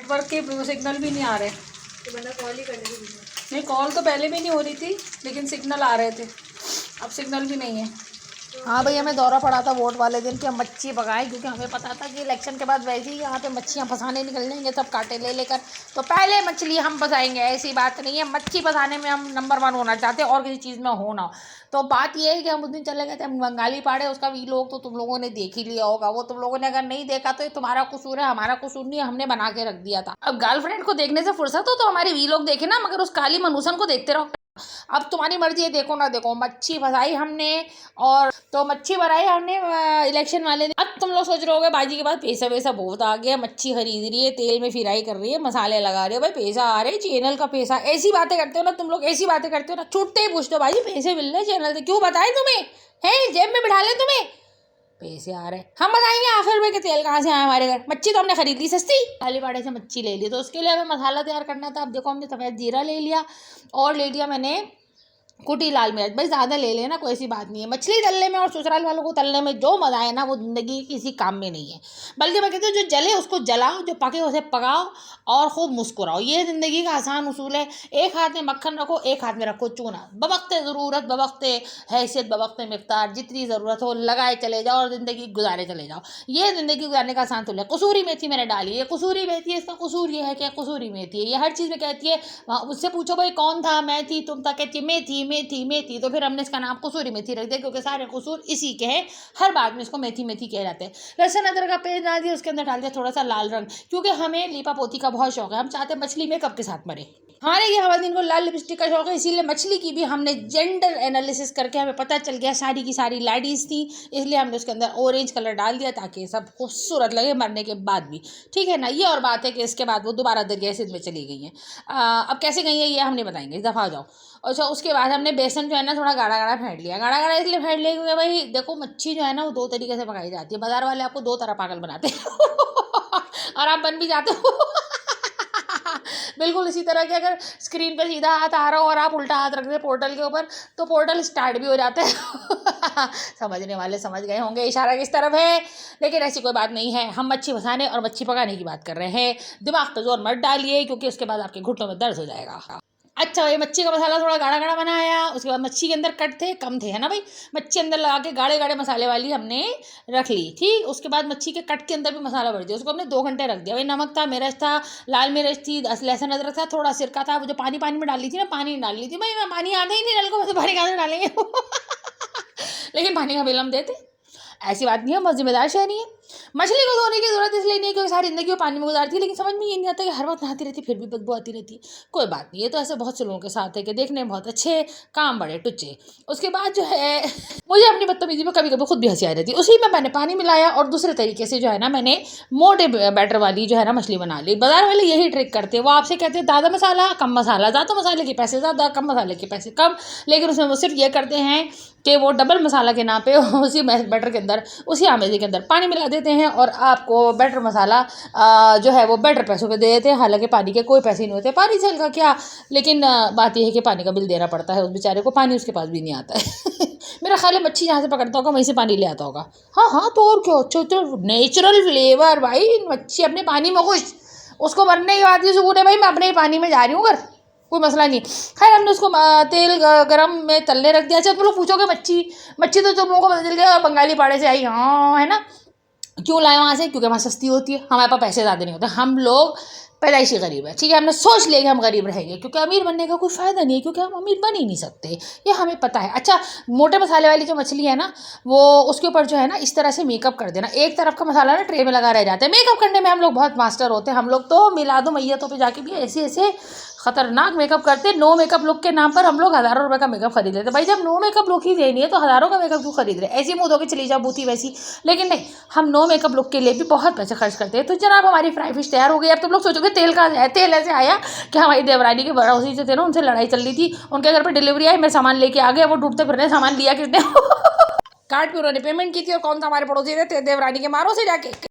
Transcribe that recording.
Network के signal भी नहीं आ रहे, तो बंदा कॉल ही कर लेगी। नहीं कॉल तो पहले भी नहीं हो रही थी, लेकिन सिग्नल आ रहे थे, अब सिग्नल भी नहीं है। हाँ भाई, हमें दौरा पड़ा था वोट वाले दिन कि हम मच्छी पकाएं, क्योंकि हमें पता था कि इलेक्शन के बाद वैसे ही यहाँ पे मच्छियाँ फंसाने निकल जाएंगे सब कांटे ले लेकर, तो पहले मछली हम फंसाएंगे। ऐसी बात नहीं है, मच्छी फंसाने में हम नंबर 1 होना चाहते हैं और किसी चीज़ में हो ना। तो बात ये है कि हम उस दिन चले गए थे बंगाली पाड़े, उसका वीलॉग तो तुम लोगों ने देख ही लिया होगा। वो तुम लोगों ने अगर नहीं देखा तो ये तुम्हारा कसूर है, हमारा कसूर नहीं है, हमने बना के रख दिया था। अब गर्लफ्रेंड को देखने से फुर्सत हो तो हमारे वीलॉग देखे ना, मगर उस काली मनूसन को देखते रहो। अब तुम्हारी मर्जी है, देखो ना देखो। मच्छी फंसाई हमने, और तो मच्छी बनाई हमने इलेक्शन वाले दिन। अब तुम लोग सोच रहे होगे बाजी के बाद पैसा वैसा बहुत आ गया, मच्छी खरीद रही है, तेल में फ्राई कर रही है, मसाले लगा रहे हो, भाई पैसा आ रहे, चैनल का पैसा। ऐसी बातें करते हो ना तुम लोग, ऐसी बातें करते हो ना, छूटते ही पूछते हो भाई पैसे मिल रहे चैनल से, क्यों बताए तुम्हें, है जेब में बिठा ले तुम्हें, पैसे आ रहे। हम बताएंगे आखिर में कि तेल कहाँ से आया हमारे घर। मच्छी तो हमने खरीद ली सस्ती, खाली पाड़े से मच्छी ले ली, तो उसके लिए हमें मसाला तैयार करना था। अब देखो हमने सफ़ेद जीरा ले लिया और ले लिया मैंने कुटी लाल मिर्च। भाई ज़्यादा ले लेना, कोई ऐसी बात नहीं है। मछली तलने में और ससुराल वालों को तलने में जो मज़ा है ना, वो ज़िंदगी किसी काम में नहीं है। बल्कि मैं कहती हूँ जो जले उसको जलाओ, जो पके उसे पकाओ और खूब मुस्कुराओ। ये ज़िंदगी का आसान उसूल है। एक हाथ में मक्खन रखो, एक हाथ में रखो चूना। बवक्ते ज़रूरत, बवक्ते हैसियत, बवक्ते मिक़दार, जितनी ज़रूरत हो लगाए चले जाओ और ज़िंदगी गुजारे चले जाओ। ये ज़िंदगी गुजारने का आसान उसूल है। कसूरी मेथी मैंने डाली है, कसूरी मेथी है, इसका कसूर ये है कि कसूरी मेथी है, ये हर चीज़ में कहती है। उससे पूछो भाई कौन था, मैं थी, तुम था, कहती है मेथी मेथी मेथी। तो फिर हमने इसका नाम कसूरी मेथी रख दिया, क्योंकि सारे कसूर इसी के हैं। हर बात में इसको मेथी मेथी कह जाते हैं। लहसुन अदरक का पेस्ट डाल दिया, उसके अंदर डाल दिया थोड़ा सा लाल रंग, क्योंकि हमें लीपा पोती का बहुत शौक है। हम चाहते हैं मछली मेकअप के साथ मरे। हमारे ये हवादीन को लाल लिपस्टिक का शौक है, इसीलिए मछली की भी हमने जेंडर एनालिसिस करके हमें पता चल गया सारी की सारी लेडीज़ थी, इसलिए हमने उसके अंदर ऑरेंज कलर डाल दिया ताकि सब खूबसूरत लगे मरने के बाद भी। ठीक है ना। ये और बात है कि इसके बाद वो दोबारा दरिया सिंध में चली गई हैं। अब कैसे गई है ये हम नहीं बताएंगे, दफ़ा हो जाओ। अच्छा, उसके बाद हमने बेसन जो है ना थोड़ा गाढ़ा गाढ़ा फेंट लिया। गाढ़ा गाढ़ा इसलिए फेंट लिया क्योंकि भाई देखो मच्छी जो है ना वो 2 तरीके से पकाई जाती है। बाजार वाले आपको 2 तरह पागल बनाते हैं और आप बन भी जाते हो बिल्कुल इसी तरह के। अगर स्क्रीन पे सीधा हाथ आ रहा हो और आप उल्टा हाथ रख दे पोर्टल के ऊपर, तो पोर्टल स्टार्ट भी हो जाता है समझने वाले समझ गए होंगे इशारा किस तरफ है। लेकिन ऐसी कोई बात नहीं है, हम मच्छी फंसाने और मच्छी पकाने की बात कर रहे हैं। दिमाग पे जोर मत डालिए, क्योंकि उसके बाद आपके घुटनों में दर्द हो जाएगा। अच्छा, ये मच्छी का मसाला थोड़ा गाढ़ा गाढ़ा बनाया। उसके बाद मच्छी के अंदर कट थे, कम थे, है ना भाई। मच्छी अंदर लगा के गाढ़े गाढ़े मसाले वाली हमने रख ली। ठीक, उसके बाद मच्छी के कट के अंदर भी मसाला भर दिया, उसको हमने 2 घंटे रख दिया। भाई नमक था, मिर्च था, लाल मिर्च थी, लहसुन अदरक था, थोड़ा सिरका था। वो जो पानी पानी में डाली थी ना, पानी डाल ली थी। भाई मैं पानी आता ही नहीं नल को, वैसे पानी कहाँ से डालेंगे लेकिन पानी का बिल हम देते, ऐसी बात नहीं है, बहुत जिम्मेदार शहरी है। मछली को धोने की जरूरत इसलिए नहीं है क्योंकि सारी जिंदगी वो पानी में गुजारती है, लेकिन समझ में ये नहीं आता कि हर वक्त नहाती रहती फिर भी बदबू आती रहती है। कोई बात नहीं, ये तो ऐसे बहुत से लोगों के साथ है कि देखने में बहुत अच्छे, काम बड़े टुच्चे। उसके बाद जो है मुझे अपनी बदतमीजी में कभी कभी खुद भी हंसी आ रहती है। उसी में मैंने पानी मिलाया और दूसरे तरीके से जो है ना मैंने मोटे बैटर वाली जो है ना मछली बना ली। बाजार वाले यही ट्रिक करते हैं, वो आपसे कहते हैं ज़्यादा मसाला कम मसाला, ज़्यादा मसाले के पैसे ज़्यादा, कम मसाले के पैसे कम। लेकिन उसमें वो सिर्फ ये करते हैं कि वो डबल मसाला के नाम पे उसी बैटर के अंदर, उसी आमेजे के अंदर पानी मिला देते हैं और आपको बैटर मसाला जो है वो बैटर पैसों पे दे देते हैं। हालांकि पानी के कोई पैसे नहीं होते, पानी से हल्का क्या, लेकिन बात यह है कि पानी का बिल देना पड़ता है उस बेचारे को, पानी उसके पास भी नहीं आता है मेरा ख्याल है मच्छी जहाँ से पकड़ता होगा वहीं से पानी ले आता होगा। हाँ हाँ, तो और क्या, तो नेचुरल फ्लेवर भाई। मच्छी अपने पानी में खुश, उसको मरने की बात ये सुकून है भाई, मैं अपने ही पानी में जा रही हूँ घर, कोई मसला नहीं। खैर हमने उसको तेल गरम में तलने रख दिया। अच्छा, तुम लोग पूछोगे मच्छी तो तुम लोगों को पता चल गया बंगाली पाड़े से आई, हाँ है ना। क्यों लाए वहाँ से? क्योंकि वहाँ सस्ती होती है, हमारे पास पैसे ज़्यादा नहीं होते, हम लोग पैदाइशी गरीब है। ठीक है, हमने सोच लिया कि हम गरीब रहेंगे, क्योंकि अमीर बनने का कोई फ़ायदा नहीं है, क्योंकि हम अमीर बन ही नहीं सकते, ये हमें पता है। अच्छा, मोटे मसाले वाली जो मछली है ना, वो उसके ऊपर जो है ना इस तरह से मेकअप कर देना। एक तरफ का मसाला ना ट्रे में लगा रह जाता है। मेकअप करने में हम लोग बहुत मास्टर होते हैं। हम लोग तो मिलादो मैयतों पे जाके भी ऐसे ऐसे खतरनाक मेकअप करते। नो मेकअप लुक के नाम पर हम लोग हज़ारों रुपए का मेकअप खरीद लेते। भाई जब नो मेकअप लुक ही देनी है तो हज़ारों का मेकअप क्यों खरीद रहे? ऐसी मुँह धो के चली जाओ बूथी वैसी। लेकिन नहीं, हम नो मेकअप लुक के लिए भी बहुत पैसे खर्च करते हैं। तो जनाब हमारी फ्राई फिश तैयार हो गई। अब तुम लोग सोचोगे तेल का है, तेल ऐसे आया कि हमारी देवरानी के पड़ोसी जो थे ना उनसे लड़ाई चल रही थी, उनके घर पर डिलीवरी आई, मैं सामान लेके आ गया, वो डूबते फिर सामान लिया किसने कार्ड पे उन्होंने पेमेंट की थी और कौन सा हमारे पड़ोसी थे देवरानी के मारो से जाके